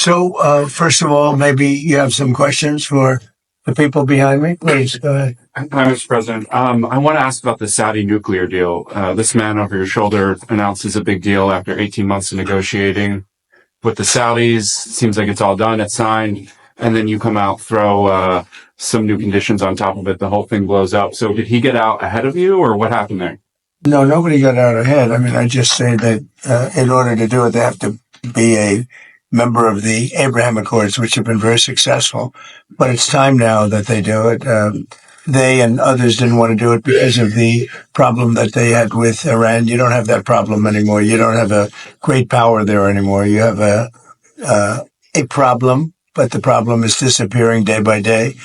So, first of all, maybe you have some questions for the people behind me. Please, go ahead. Hi, Mr. President. I want to ask about the Saudi nuclear deal. This man over your shoulder announces a big deal after 18 months of negotiating with the Saudis. Seems like it's all done, it's signed, and then you come out, throw some new conditions on top of it. The whole thing blows up. So did he get out ahead of you, or what happened there? No, nobody got out ahead. I mean, I just say that in order to do it, they have to be a member of the Abraham Accords, which have been very successful. But it's time now that they do it. They and others didn't want to do it because of the problem that they had with Iran. You don't have that problem anymore. You don't have a great power there anymore. You have a problem, but the problem is disappearing day by day.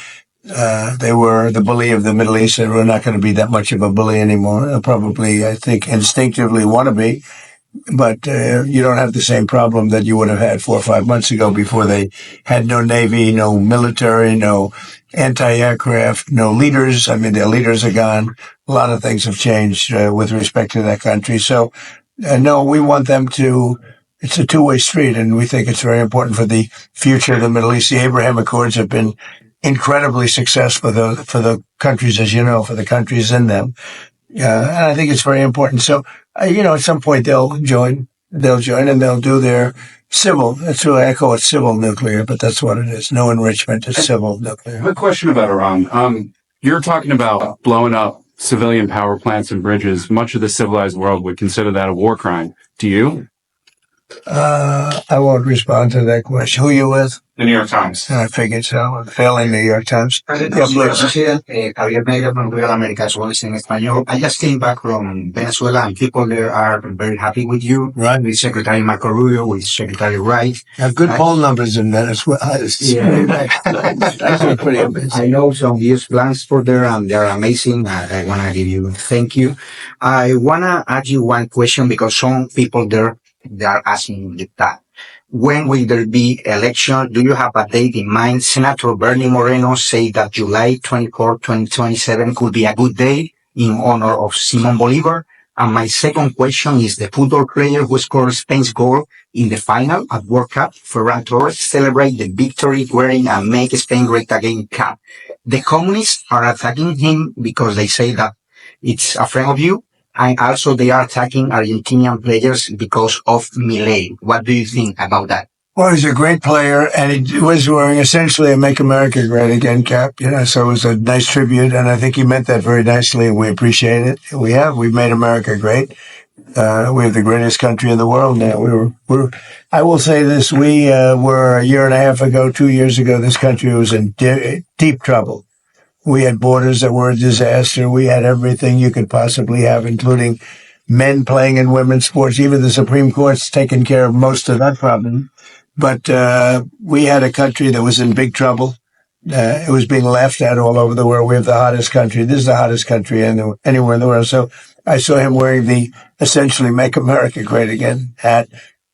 They were the bully of the Middle East. They were not going to be that much of a bully anymore. They'll probably, I think, instinctively want to be. But you don't have the same problem that you would have had 4 or 5 months ago before they had no navy, no military, no anti-aircraft, no leaders. I mean, their leaders are gone. A lot of things have changed with respect to that country. So, no, we want them to. It's a two-way street, and we think it's very important for the future of the Middle East. The Abraham Accords have been incredibly successful for the countries, as you know, for the countries in them. And I think it's very important. So, at some point they'll join and they'll do their civil. That's why I call it civil nuclear, but that's what it is. No enrichment, it's civil nuclear. A question about Iran. You're talking about blowing up civilian power plants and bridges. Much of the civilized world would consider that a war crime. Do you? I won't respond to that question. Who are you with? The New York Times. I figured so. Failing New York Times. Javier Mega from Real America as well as in Espanol. I just came back from Venezuela and people there are very happy with you. Right. With Secretary Marco Rubio, with Secretary Wright. Have good poll numbers in Venezuela. Yeah. Pretty amazing. I know some huge plans for there and they're amazing. I want to give you thank you. I want to ask you one question because some people there, they are asking that. When will there be election? Do you have a date in mind? Senator Bernie Moreno said that July 24, 2027 could be a good day in honor of Simon Bolivar. And my second question is the football player who scored Spain's goal in the final at World Cup, Ferran Torres, celebrate the victory wearing a Make Spain Great Again cap. The communists are attacking him because they say that it's a friend of you. And also they are attacking Argentinian players because of Milei. What do you think about that? Well, he's a great player, and he was wearing essentially a Make America Great Again cap, so it was a nice tribute, and I think he meant that very nicely, and we appreciate it. We've made America great. We have the greatest country in the world now. I will say this, we were a year and a half ago, 2 years ago, this country was in deep trouble. We had borders that were a disaster. We had everything you could possibly have, including men playing in women's sports. Even the Supreme Court's taken care of most of that problem. But we had a country that was in big trouble. It was being laughed at all over the world. We have the hottest country. This is the hottest country anywhere in the world. So I saw him wearing the essentially Make America Great Again hat.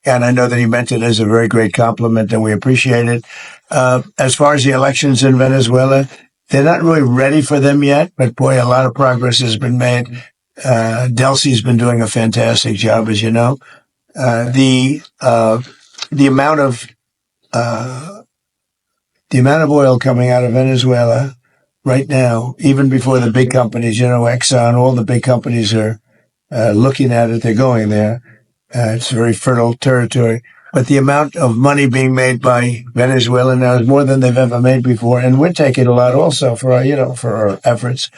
And I know that he meant it as a very great compliment, and we appreciate it. As far as the elections in Venezuela, they're not really ready for them yet, but boy, a lot of progress has been made. Delcy's been doing a fantastic job, as you know. The amount of oil coming out of Venezuela right now, even before the big companies, Exxon, all the big companies are looking at it. They're going there. It's very fertile territory. But the amount of money being made by Venezuela now is more than they've ever made before. And we're taking a lot also for our efforts.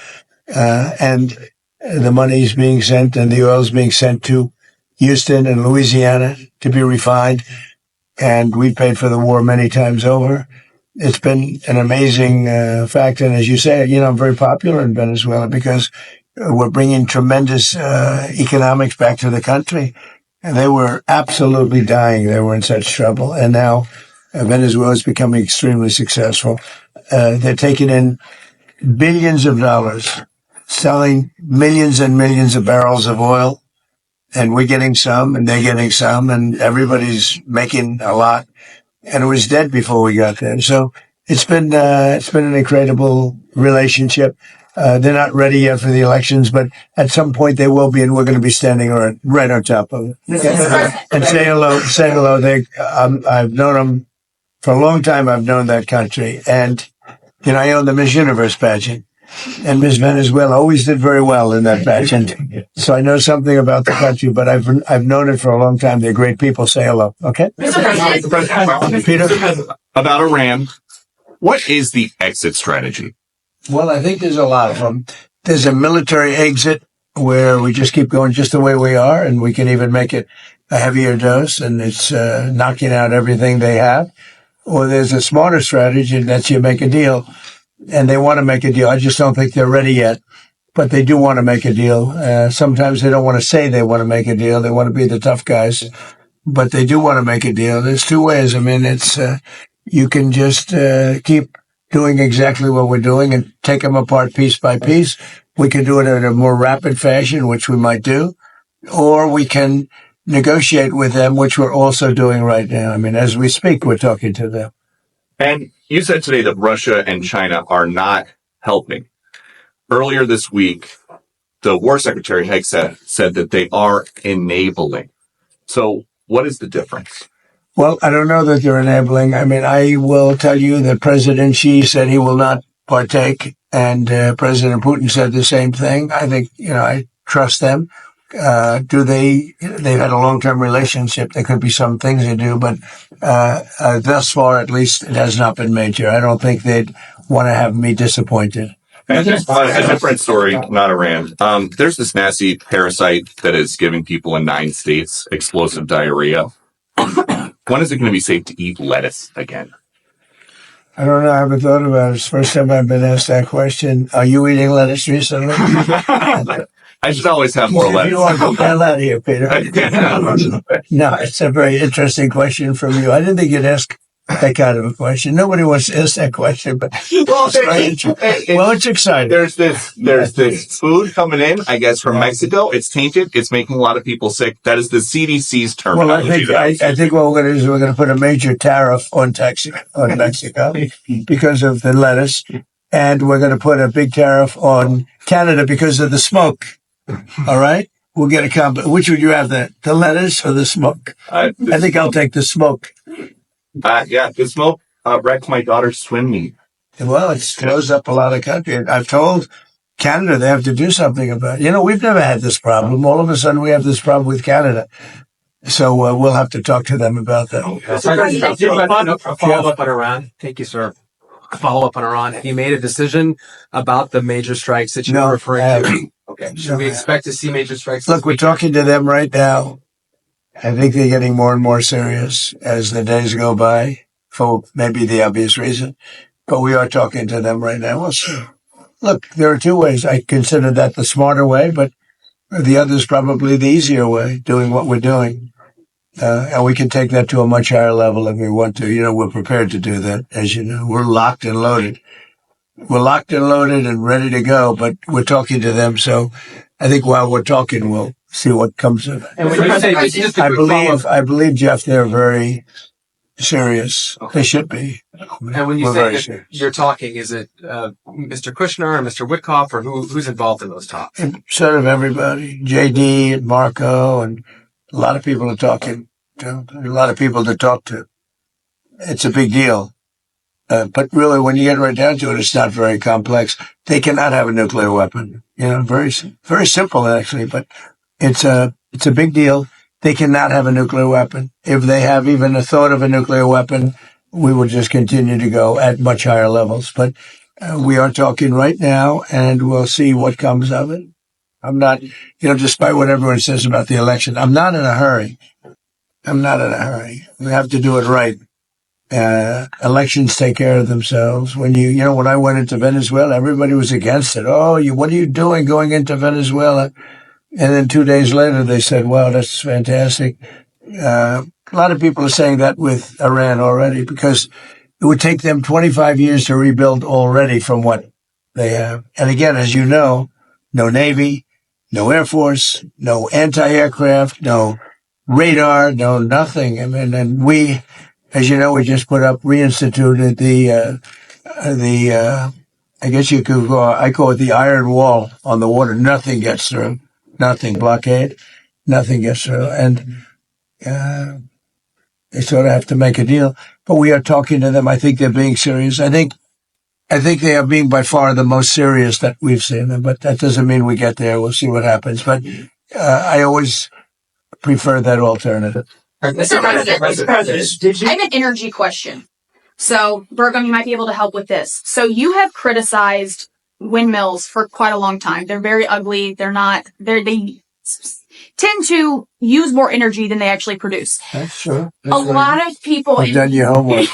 And the money is being sent and the oil is being sent to Houston and Louisiana to be refined. And we paid for the war many times over. It's been an amazing fact. And as you say, I'm very popular in Venezuela because we're bringing tremendous economics back to the country. And they were absolutely dying. They were in such trouble. And now Venezuela is becoming extremely successful. They're taking in billions of dollars, selling millions and millions of barrels of oil. And we're getting some, and they're getting some, and everybody's making a lot. And it was dead before we got there. So it's been an incredible relationship. They're not ready yet for the elections, but at some point they will be, and we're going to be standing right on top of it. And say hello. I've known them For a long time, I've known that country. And, I own the Miss Universe pageant. And Miss Venezuela always did very well in that pageant. So I know something about the country, but I've known it for a long time. They're great people. Say hello. Okay? Peter? About Iran, what is the exit strategy? Well, I think there's a lot of them. There's a military exit where we just keep going just the way we are, and we can even make it a heavier dose, and it's knocking out everything they have. Or there's a smarter strategy, and that's you make a deal. And they want to make a deal. I just don't think they're ready yet. But they do want to make a deal. Sometimes they don't want to say they want to make a deal. They want to be the tough guys. But they do want to make a deal. There's two ways. I mean, it's you can just keep doing exactly what we're doing and take them apart piece by piece. We can do it in a more rapid fashion, which we might do. Or we can negotiate with them, which we're also doing right now. I mean, as we speak, we're talking to them. And you said today that Russia and China are not helping. Earlier this week, the War Secretary Hegseth said that they are enabling. So what is the difference? Well, I don't know that they're enabling. I mean, I will tell you that President Xi said he will not partake, and President Putin said the same thing. I think, I trust them. They've had a long-term relationship. There could be some things they do, but thus far, at least, it has not been major. I don't think they'd want to have me disappointed. And just a different story, not Iran. There's this nasty parasite that is giving people in 9 states explosive diarrhea. When is it going to be safe to eat lettuce again? I don't know. I haven't thought about it. It's the first time I've been asked that question. Are you eating lettuce recently? I should always have more lettuce. You want to get the hell out of here, Peter. No, it's a very interesting question from you. I didn't think you'd ask that kind of a question. Nobody wants to ask that question, but it's exciting. There's this food coming in, I guess, from Mexico. It's tainted. It's making a lot of people sick. That is the CDC's terminology. Well, I think what we're going to do is we're going to put a major tariff on Mexico because of the lettuce, and we're going to put a big tariff on Canada because of the smoke. All right? We'll get a combo. Which would you have, the lettuce or the smoke? I think I'll take the smoke. The smoke wrecked my daughter's swim meet. Well, it's closed up a lot of country. I've told Canada they have to do something about it. We've never had this problem. All of a sudden, we have this problem with Canada. So we'll have to talk to them about that. A follow-up on Iran. Thank you, sir. A follow-up on Iran. Have you made a decision about the major strikes that you were referring to? Okay. Should we expect to see major strikes? Look, we're talking to them right now. I think they're getting more and more serious as the days go by, for maybe the obvious reason. But we are talking to them right now. We'll see. Look, there are two ways. I consider that the smarter way, but the other is probably the easier way, doing what we're doing. And we can take that to a much higher level if we want to. We're prepared to do that. As you know, we're locked and loaded. We're locked and loaded and ready to go, but we're talking to them. So I think while we're talking, we'll see what comes of it. And when you say just I believe, Jeff, they're very serious. Okay. They should be. And when you say that you're talking, is it Mr. Kushner or Mr. Witkoff, or who's involved in those talks? Sort of everybody. JD and Marco, and a lot of people are talking to. A lot of people to talk to. It's a big deal. But really, when you get right down to it, it's not very complex. They cannot have a nuclear weapon. Very, very simple, actually, but it's a big deal. They cannot have a nuclear weapon. If they have even a thought of a nuclear weapon, we will just continue to go at much higher levels. But we are talking right now, and we'll see what comes of it. I'm not, despite what everyone says about the election, I'm not in a hurry. We have to do it right. Elections take care of themselves. When when I went into Venezuela, everybody was against it. Oh, what are you doing going into Venezuela? And then 2 days later, they said, wow, that's fantastic. A lot of people are saying that with Iran already, because it would take them 25 years to rebuild already from what they have. And again, as you know, no Navy, no Air Force, no anti-aircraft, no radar, no nothing. I mean, and we, as you know, we just reinstituted I guess you could I call it the iron wall on the water. Nothing gets through. Nothing. Blockade. Nothing gets through. And They sort of have to make a deal. But we are talking to them. I think they're being serious. I think they are being by far the most serious that we've seen them. But that doesn't mean we get there. We'll see what happens. But I always prefer that alternative. Mr. President, I have an energy question. So, Burgum, you might be able to help with this. So, you have criticized windmills for quite a long time. They're very ugly. They tend to use more energy than they actually produce. That's true. A lot of people, I've done your homework.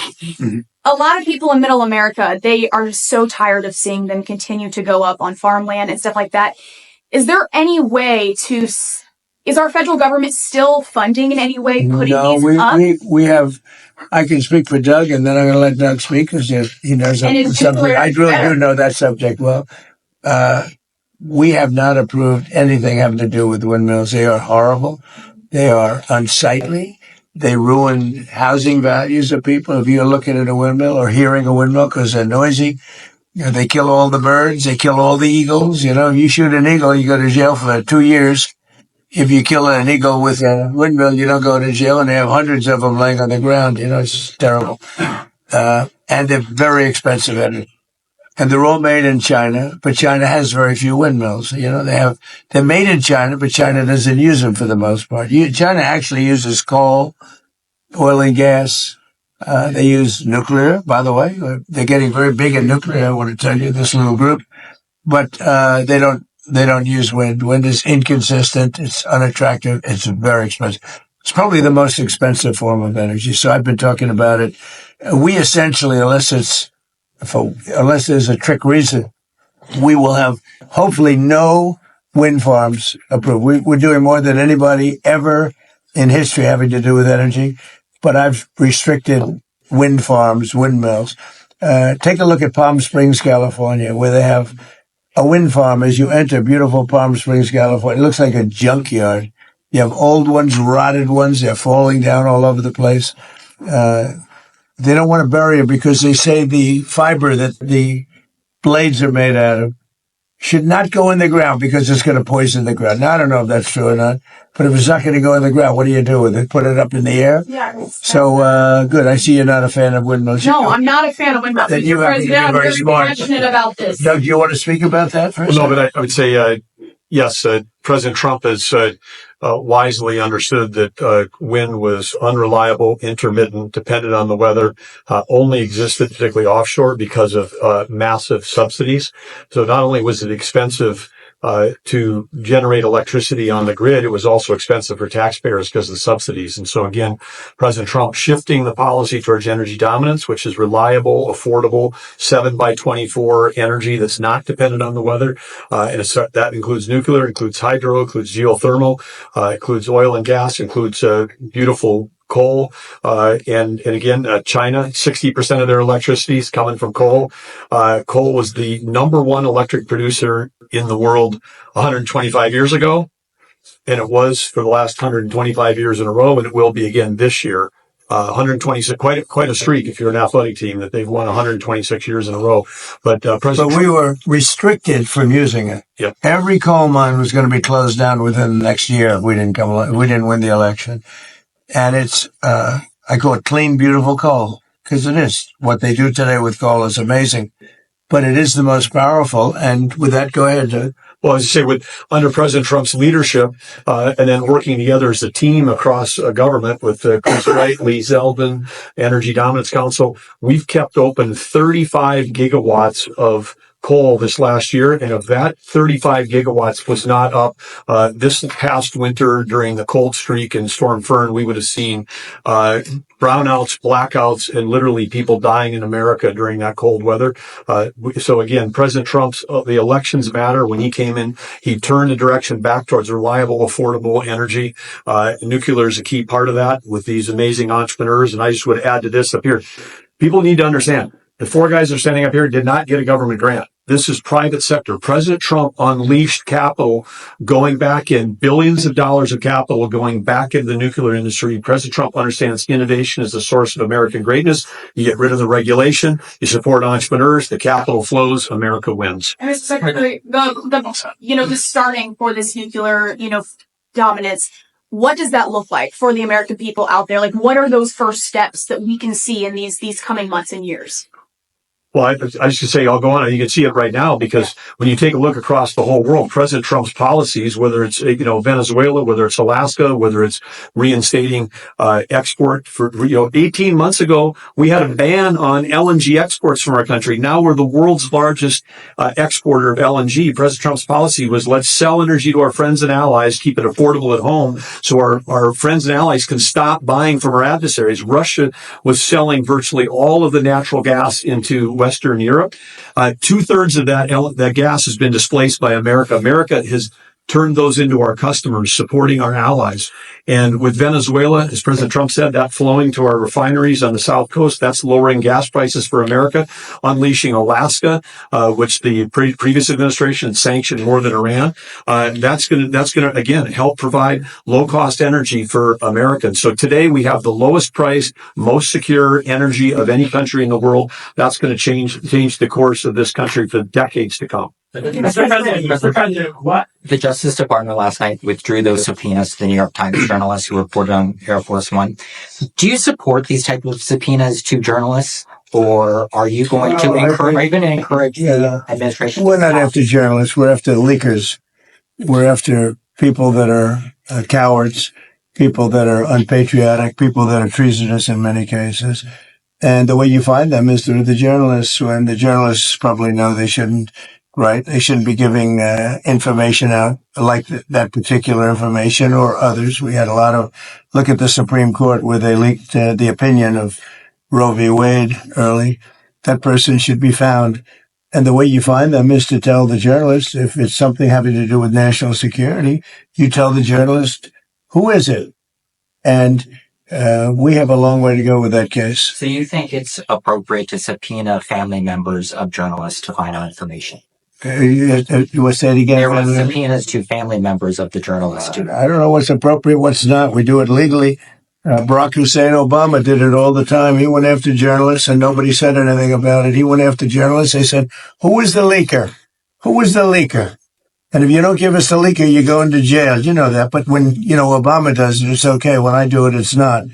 a lot of people in Middle America, they are so tired of seeing them continue to go up on farmland and stuff like that. Is there any way to? Is our federal government still funding in any way putting these up? We have. I can speak for Doug, and then I'm going to let Doug speak because he knows the subject. I really do know that subject well. We have not approved anything having to do with windmills. They are horrible. They are unsightly. They ruin housing values of people. If you're looking at a windmill or hearing a windmill because they're noisy, they kill all the birds. They kill all the eagles. If you shoot an eagle, you go to jail for 2 years. If you kill an eagle with a windmill, you don't go to jail, and they have hundreds of them laying on the ground. It's terrible. And they're very expensive energy. And they're all made in China, but China has very few windmills. They're made in China, but China doesn't use them for the most part. China actually uses coal, oil and gas. They use nuclear, by the way. They're getting very big in nuclear, I want to tell you, this little group. But, they don't use wind. Wind is inconsistent. It's unattractive. It's very expensive. It's probably the most expensive form of energy. So I've been talking about it. We essentially, unless there's a trick reason, we will have hopefully no wind farms approved. We're doing more than anybody ever in history having to do with energy. But I've restricted wind farms, windmills. Take a look at Palm Springs, California, where they have a wind farm. As you enter beautiful Palm Springs, California, it looks like a junkyard. You have old ones, rotted ones. They're falling down all over the place. They don't want to bury it because they say the fiber that the blades are made out of should not go in the ground because it's going to poison the ground. Now, I don't know if that's true or not, but if it's not going to go in the ground, what do you do with it? Put it up in the air? Yeah. So, good. I see you're not a fan of windmills. No, I'm not a fan of windmills. Then you have to be very smart. Passionate about this. Doug, do you want to speak about that first? Well, no, but I would say, yes, President Trump has wisely understood that wind was unreliable, intermittent, dependent on the weather, only existed particularly offshore because of massive subsidies. So not only was it expensive to generate electricity on the grid, it was also expensive for taxpayers because of the subsidies. And so again, President Trump shifting the policy towards energy dominance, which is reliable, affordable, 7x24 energy that's not dependent on the weather. And that includes nuclear, includes hydro, includes geothermal, includes oil and gas, includes beautiful coal, and again, China, 60% of their electricity is coming from coal. Coal was the number one electric producer in the world 125 years ago, and it was for the last 125 years in a row, and it will be again this year. 126, quite a streak if you're an athletic team that they've won 126 years in a row. But we were restricted from using it. Yep. Every coal mine was going to be closed down within the next year if we didn't win the election. And it's, I call it clean, beautiful coal, because it is. What they do today with coal is amazing, but it is the most powerful. And with that, go ahead, Doug. Well, as you say, under President Trump's leadership, and then working together as a team across government with Chris Wright, Lee Zeldin, Energy Dominance Council, we've kept open 35 gigawatts of coal this last year, and of that, 35 gigawatts was not up. This past winter during the cold streak and Storm Fern, we would have seen brownouts, blackouts, and literally people dying in America during that cold weather. So again, President Trump's the elections matter. When he came in, he turned the direction back towards reliable, affordable energy. Nuclear is a key part of that with these amazing entrepreneurs. And I just would add to this up here. People need to understand the four guys that are standing up here did not get a government grant. This is private sector. President Trump unleashed capital going back in, billions of dollars of capital going back into the nuclear industry. President Trump understands innovation is the source of American greatness. You get rid of the regulation. You support entrepreneurs. The capital flows. America wins. And Mr. Secretary, the starting for this nuclear, dominance, what does that look like for the American people out there? Like, what are those first steps that we can see in these coming months and years? Well, I should say I'll go on. You can see it right now because when you take a look across the whole world, President Trump's policies, whether it's, Venezuela, whether it's Alaska, whether it's reinstating, export for, 18 months ago, we had a ban on LNG exports from our country. Now we're the world's largest, exporter of LNG. President Trump's policy was let's sell energy to our friends and allies, keep it affordable at home so our friends and allies can stop buying from our adversaries. Russia was selling virtually all of the natural gas into Western Europe. 2/3 of that gas has been displaced by America. America has turned those into our customers, supporting our allies. And with Venezuela, as President Trump said, that flowing to our refineries on the South Coast, that's lowering gas prices for America, unleashing Alaska, which the previous administration sanctioned more than Iran. That's going to again help provide low cost energy for Americans. So today we have the lowest price, most secure energy of any country in the world. That's going to change the course of this country for decades to come. Mr. President, what? The Justice Department last night withdrew those subpoenas to the New York Times journalists who reported on Air Force One. Do you support these type of subpoenas to journalists, or are you going to encourage the administration? We're not after journalists. We're after leakers. We're after people that are cowards, people that are unpatriotic, people that are treasonous in many cases. And the way you find them is through the journalists, when the journalists probably know they shouldn't. Right. They shouldn't be giving information out like that particular information or others. We had a lot of look at the Supreme Court where they leaked the opinion of Roe v. Wade early. That person should be found. And the way you find them is to tell the journalist, if it's something having to do with national security, you tell the journalist, who is it? And we have a long way to go with that case. So you think it's appropriate to subpoena family members of journalists to find out information? You want to say it again? There were subpoenas to family members of the journalists. I don't know what's appropriate, what's not. We do it legally. Barack Hussein Obama did it all the time. He went after journalists and nobody said anything about it. He went after journalists. They said, who was the leaker? Who was the leaker? And if you don't give us the leaker, you go into jail. You know that. But when, Obama does it, it's okay. When I do it, it's not.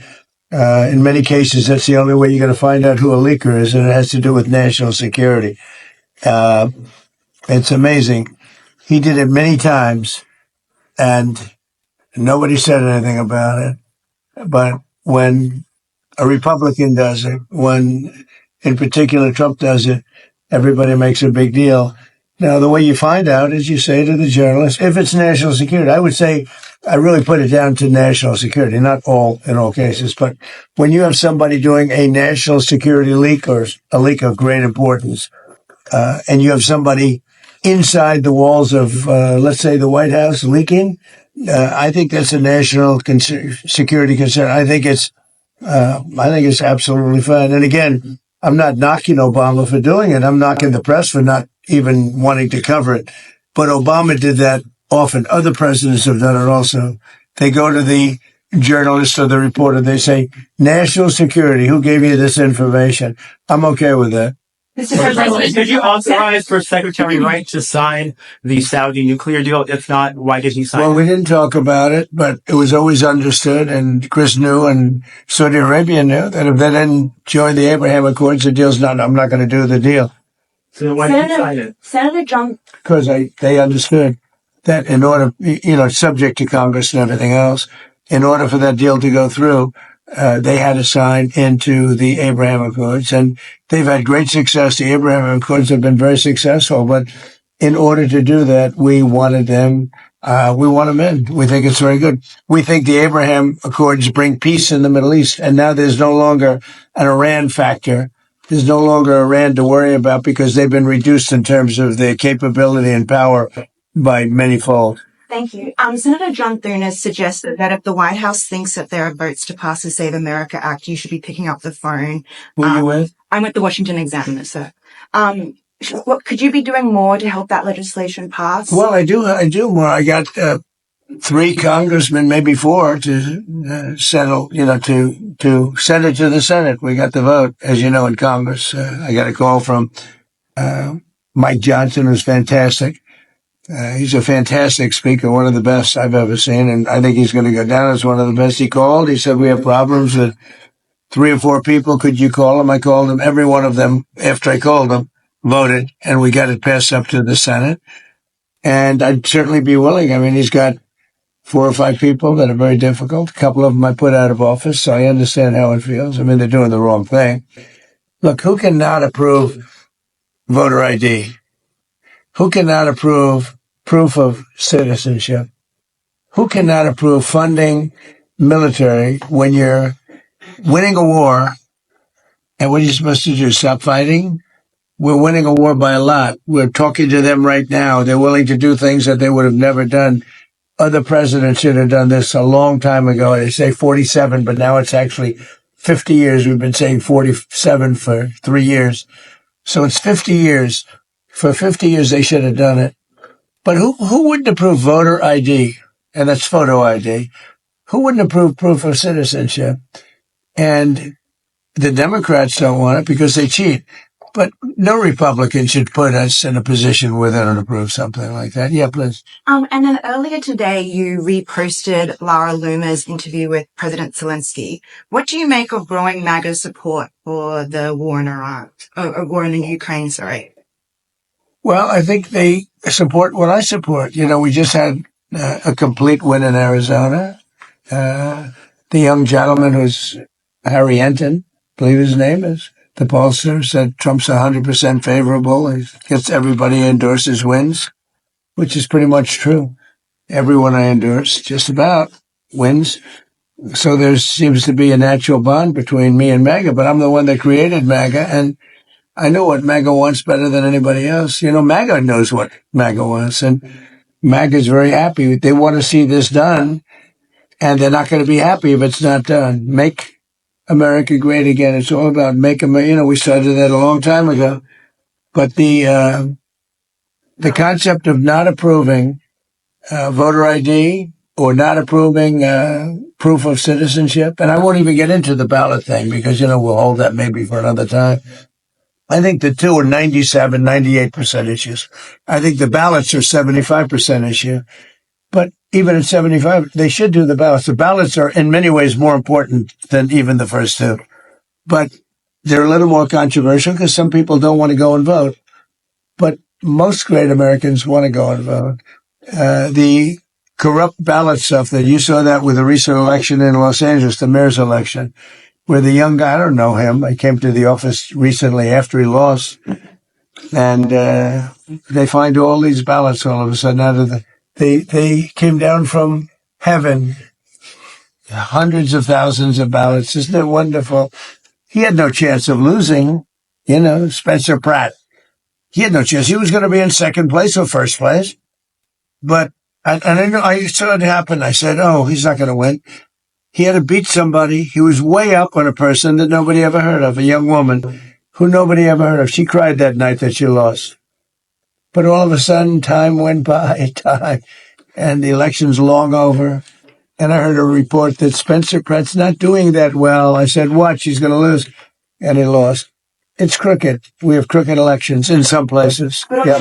In many cases, that's the only way you're going to find out who a leaker is, and it has to do with national security. It's amazing. He did it many times, and nobody said anything about it. But when a Republican does it, when, in particular, Trump does it, everybody makes a big deal. Now, the way you find out is you say to the journalist, if it's national security, I would say I really put it down to national security, not in all cases. But when you have somebody doing a national security leak or a leak of great importance, and you have somebody inside the walls of, let's say, the White House leaking, I think that's a national security concern. I think it's absolutely fine. And again, I'm not knocking Obama for doing it. I'm knocking the press for not even wanting to cover it. But Obama did that often. Other presidents have done it also. They go to the journalist or the reporter. They say, national security, who gave you this information? I'm okay with that. Mr. President, did you authorize for Secretary Wright to sign the Saudi nuclear deal? If not, why did he sign it? Well, we didn't talk about it, but it was always understood, and Chris knew, and Saudi Arabia knew, that if they didn't join the Abraham Accords, the deal's not, I'm not going to do the deal. So why did he sign it? Senator John. Because they understood that in order, subject to Congress and everything else, in order for that deal to go through, they had to sign into the Abraham Accords, and they've had great success. The Abraham Accords have been very successful, but in order to do that, we wanted them, we want them in. We think it's very good. We think the Abraham Accords bring peace in the Middle East, and now there's no longer an Iran factor. There's no longer Iran to worry about because they've been reduced in terms of their capability and power by manyfold. Thank you. Senator John Thune has suggested that if the White House thinks that there are votes to pass the Save America Act, you should be picking up the phone. Who are you with? I'm with the Washington Examiner, sir. What could you be doing more to help that legislation pass? Well, I do more. I got 3 congressmen, maybe 4, to settle, to send it to the Senate. We got the vote, as you know, in Congress. I got a call from Mike Johnson, who's fantastic. He's a fantastic speaker, one of the best I've ever seen, and I think he's going to go down as one of the best. He called. He said, we have problems with 3 or 4 people. Could you call them? I called them. Every one of them, after I called them, voted, and we got it passed up to the Senate. And I'd certainly be willing. I mean, he's got 4 or 5 people that are very difficult. A couple of them I put out of office, so I understand how it feels. I mean, they're doing the wrong thing. Look, who cannot approve voter ID? Who cannot approve proof of citizenship? Who cannot approve funding military when you're winning a war? And what are you supposed to do? Stop fighting? We're winning a war by a lot. We're talking to them right now. They're willing to do things that they would have never done. Other presidents should have done this a long time ago. They say 47, but now it's actually 50 years. We've been saying 47 for 3 years. So it's 50 years. For 50 years, they should have done it. But who wouldn't approve voter ID? And that's photo ID. Who wouldn't approve proof of citizenship? And the Democrats don't want it because they cheat. But no Republican should put us in a position where they don't approve something like that. Yeah, please. And then earlier today, you reposted Lara Loomer's interview with President Zelensky. What do you make of growing MAGA support for the war in Iraq, war in Ukraine, sorry? Well, I think they support what I support. You know, we just had a complete win in Arizona. The young gentleman who's Harry Enton, I believe his name is, the pollster said Trump's 100% favorable. He gets everybody he endorses wins, which is pretty much true. Everyone I endorse just about wins. So there seems to be a natural bond between me and MAGA, but I'm the one that created MAGA, and I know what MAGA wants better than anybody else. You know, MAGA knows what MAGA wants, and MAGA is very happy. They want to see this done, and they're not going to be happy if it's not done. Make America great again. It's all about make America. You know, we started that a long time ago. But the concept of not approving voter ID or not approving proof of citizenship, and I won't even get into the ballot thing because, you know, we'll hold that maybe for another time. I think the two are 97, 98% issues. I think the ballots are 75% issue. But even at 75, they should do the ballots. The ballots are in many ways more important than even the first two. But they're a little more controversial because some people don't want to go and vote. But most great Americans want to go and vote. The corrupt ballot stuff that you saw that with the recent election in Los Angeles, the mayor's election, where the young guy, I don't know him, I came to the office recently after he lost, and they find all these ballots all of a sudden out of the They came down from heaven, hundreds of thousands of ballots. Isn't it wonderful? He had no chance of losing, you know, Spencer Pratt. He had no chance. He was going to be in second place or first place. But, I saw it happen. I said, oh, he's not going to win. He had to beat somebody. He was way up on a person that nobody ever heard of, a young woman who nobody ever heard of. She cried that night that she lost. But all of a sudden, time went by, and the election's long over. And I heard a report that Spencer Pratt's not doing that well. I said, watch, he's going to lose. And he lost. It's crooked. We have crooked elections in some places. Yeah.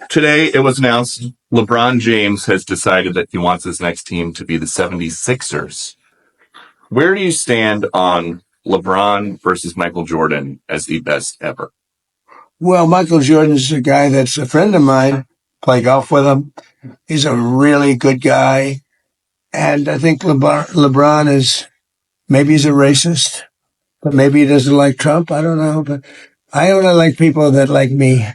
Today, it was announced LeBron James has decided that he wants his next team to be the 76ers. Where do you stand on LeBron versus Michael Jordan as the best ever? Well, Michael Jordan's a guy that's a friend of mine. Play golf with him. He's a really good guy. And I think LeBron is, maybe he's a racist, but maybe he doesn't like Trump. I don't know. But I only like people that like me.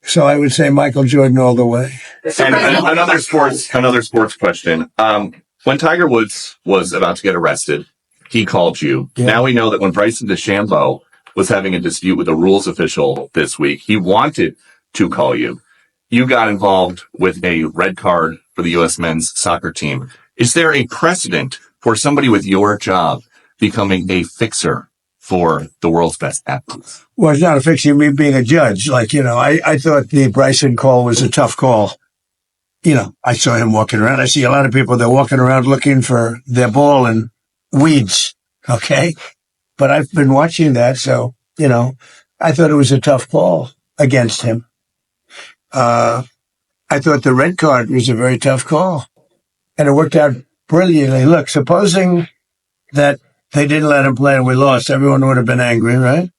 So I would say Michael Jordan all the way. And another sports question. When Tiger Woods was about to get arrested, he called you. Yeah. Now we know that when Bryson DeChambeau was having a dispute with a rules official this week, he wanted to call you. You got involved with a red card for the U.S. men's soccer team. Is there a precedent for somebody with your job becoming a fixer for the world's best athletes? Well, it's not a fixing me being a judge. Like, you know, I thought the Bryson call was a tough call. You know, I saw him walking around. I see a lot of people, they're walking around looking for their ball in weeds. Okay. But I've been watching that. So, you know, I thought it was a tough call against him. I thought the red card was a very tough call. And it worked out brilliantly. Look, supposing that they didn't let him play and we lost, everyone would have been angry, right?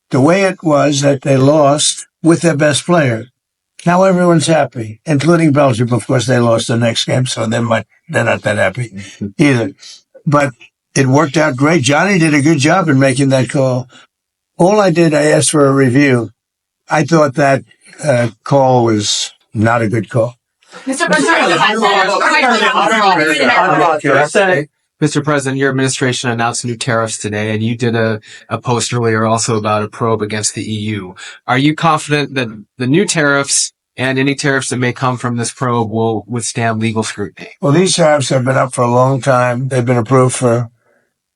The way it was that they lost with their best player. Now everyone's happy, including Belgium. Of course, they lost the next game, so they're not that happy either. But it worked out great. Johnny did a good job in making that call. All I asked for a review. I thought that call was not a good call. Mr. President, your administration announced new tariffs today, and you did a post earlier also about a probe against the EU. Are you confident that the new tariffs and any tariffs that may come from this probe will withstand legal scrutiny? Well, these tariffs have been up for a long time. They've been approved for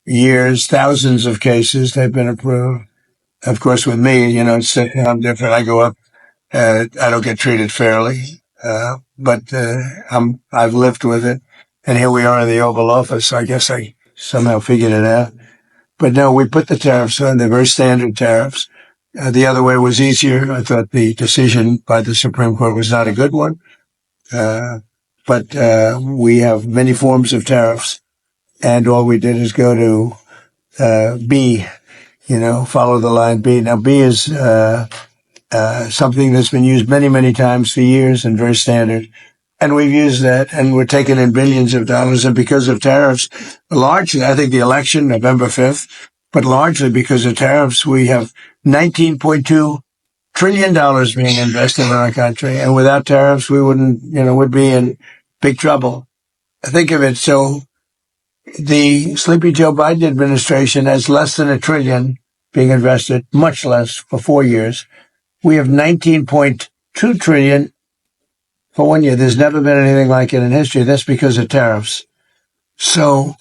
years, thousands of cases they've been approved. Of course, with me, I'm different. I go up, I don't get treated fairly, but I've lived with it. And here we are in the Oval Office. So I guess I somehow figured it out. But no, we put the tariffs on. They're very standard tariffs. The other way was easier. I thought the decision by the Supreme Court was not a good one. But we have many forms of tariffs. And all we did is go to B, follow the line B. Now, B is something that's been used many, many times for years and very standard. And we've used that, and we're taking in billions of dollars. And because of tariffs, largely, I think the election, November 5th, but largely because of tariffs, we have $19.2 trillion being invested in our country. And without tariffs, we wouldn't, would be in big trouble. Think of it. So the Sleepy Joe Biden administration has less than $1 trillion being invested, much less for 4 years. We have $19.2 trillion for 1 year. There's never been anything like it in history. That's because of tariffs. So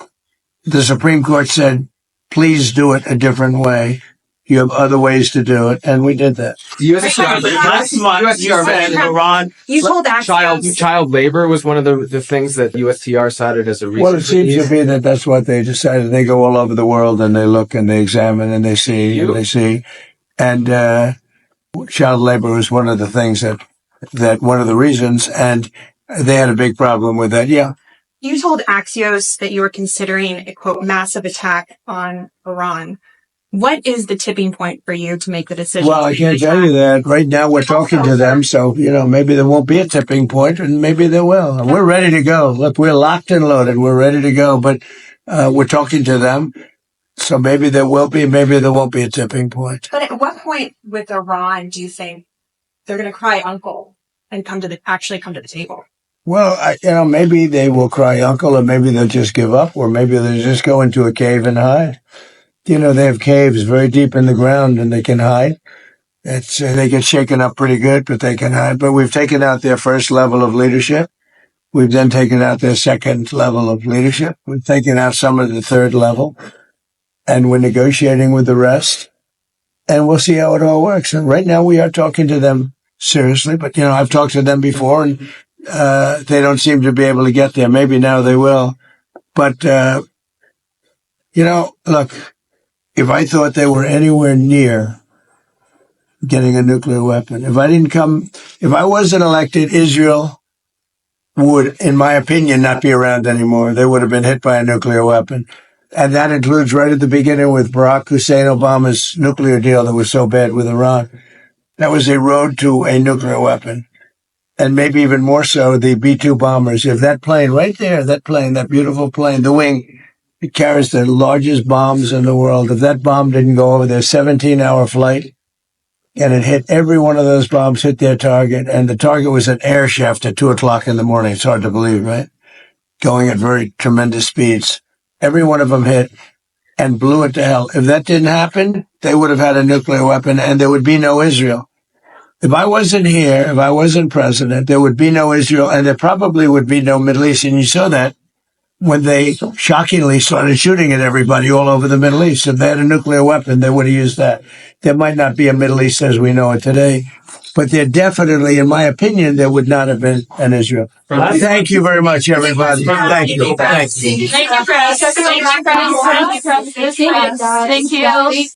the Supreme Court said, please do it a different way. You have other ways to do it. And we did that. Last month, you said Iran. You told Axios. Child labor was one of the things that USTR cited as a reason. Well, it seems to be that that's what they decided. They go all over the world and they look and they examine and they see and they see. And child labor was one of the things that one of the reasons, and they had a big problem with that. Yeah. You told Axios that you were considering a, quote, massive attack on Iran. What is the tipping point for you to make the decision? Well, I can't tell you that. Right now we're talking to them, so, maybe there won't be a tipping point, and maybe there will. And we're ready to go. Look, we're locked and loaded. We're ready to go, but we're talking to them. So maybe there will be, maybe there won't be a tipping point. But at what point with Iran do you think they're going to cry uncle and actually come to the table? Well, maybe they will cry uncle, or maybe they'll just give up, or maybe they'll just go into a cave and hide. They have caves very deep in the ground and they can hide. They get shaken up pretty good, but they can hide. But we've taken out their first level of leadership. We've then taken out their second level of leadership. We've taken out some of the third level, and we're negotiating with the rest. And we'll see how it all works. And right now we are talking to them seriously, but I've talked to them before and they don't seem to be able to get there. Maybe now they will. But look, if I thought they were anywhere near getting a nuclear weapon, if I wasn't elected, Israel would, in my opinion, not be around anymore. They would have been hit by a nuclear weapon. And that includes right at the beginning with Barack Hussein Obama's nuclear deal that was so bad with Iran. That was a road to a nuclear weapon. And maybe even more so, the B-2 bombers. If that plane right there, that beautiful plane, the wing, it carries the largest bombs in the world. If that bomb didn't go over their 17-hour flight and it hit, every one of those bombs hit their target, and the target was an air shaft at 2:00 in the morning. It's hard to believe, right? Going at very tremendous speeds. Every one of them hit and blew it to hell. If that didn't happen, they would have had a nuclear weapon and there would be no Israel. If I wasn't here, if I wasn't president, there would be no Israel and there probably would be no Middle East. And you saw that when they shockingly started shooting at everybody all over the Middle East. If they had a nuclear weapon, they would have used that. There might not be a Middle East as we know it today, but there definitely, in my opinion, there would not have been an Israel. Thank you very much, everybody. Thank you. Thank you, Chris. Thank you, Chris. Thank you.